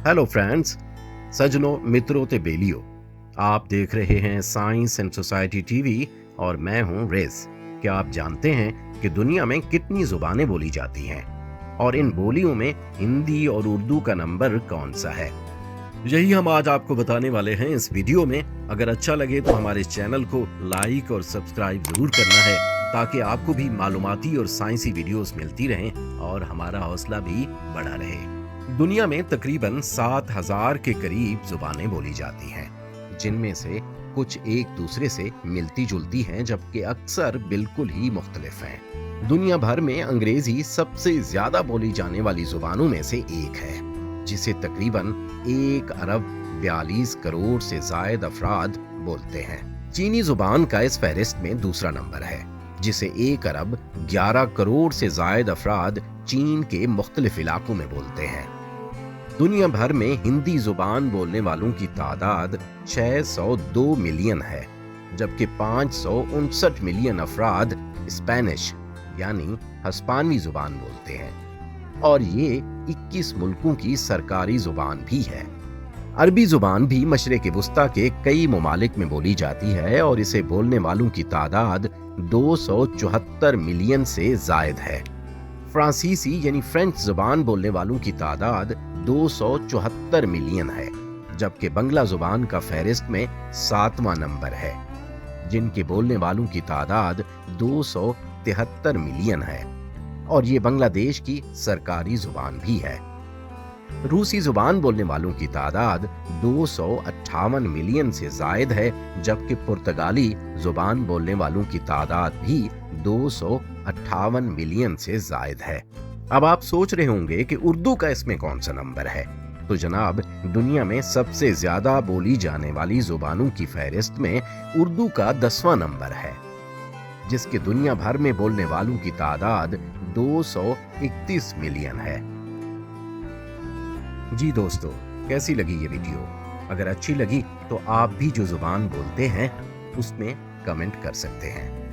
Hello friends, सजनों, मित्रों ते बेलियो। आप देख रहे हैं साइंस एंड सोसाइटी टीवी और मैं हूं रेस। क्या आप जानते हैं कि दुनिया में कितनी जुबानें बोली जाती हैं और इन बोलियों में हिंदी और उर्दू का नंबर कौन सा है? यही हम आज आपको बताने वाले हैं इस वीडियो में। अगर अच्छा लगे तो हमारे चैनल को लाइक और सब्सक्राइब जरूर करना है ताकि आपको भी मालूमाती और साइंसी वीडियोस मिलती रहें और हमारा हौसला भी बढ़ा रहे। दुनिया में तकरीबन 7000 के करीब जुबानें बोली जाती हैं, जिनमें से कुछ एक दूसरे से मिलती जुलती हैं जबकि अक्सर बिल्कुल ही मुख्तलिफ हैं। दुनिया भर में अंग्रेजी सबसे ज्यादा बोली जाने वाली जुबानों में से एक है, जिसे तकरीबन 1 अरब 42 करोड़ से जायद अफराद बोलते हैं। चीनी जुबान का इस फहरिस्त में दूसरा नंबर है, जिसे 1 अरब 11 करोड़ से जायद अफराद चीन के मुख्तलिफ इलाकों में बोलते हैं। दुनिया भर में हिंदी जुबान बोलने वालों की तादाद 602 मिलियन है, जबकि 559 मिलियन अफराद स्पेनिश यानी हस्पानवी जुबान बोलते हैं और ये 21 मुल्कों की सरकारी जुबान भी है। अरबी जुबान भी मशरिक़ वुस्ता के कई ममालिक में बोली जाती है और इसे बोलने वालों की तादाद 274 मिलियन से जायद है। फ्रांसीसी यानी फ्रेंच जुबान बोलने वालों की तादाद 274 मिलियन है, जबकि बंगला जुबान का फहरिस्त में 7वां नंबर है, जिनके बोलने वालों की तादाद 273 मिलियन है और ये बांग्लादेश की सरकारी जुबान भी है। रूसी जुबान बोलने वालों की तादाद 258 मिलियन से जायद है, जबकि पुर्तगाली जुबान बोलने वालों की तादाद भी 258 मिलियन से जायद है। अब आप सोच रहे होंगे कि उर्दू का इसमें कौन सा नंबर है? तो जनाब, दुनिया में सबसे ज्यादा बोली जाने वाली जुबानों की फहरिस्त में उर्दू का 10वां नंबर है, जिसके दुनिया भर में बोलने वालों की तादाद 231 मिलियन है। जी दोस्तों, कैसी लगी ये वीडियो? अगर अच्छी लगी तो आप भी जो जुबान बोलते हैं उसमें कमेंट कर सकते हैं।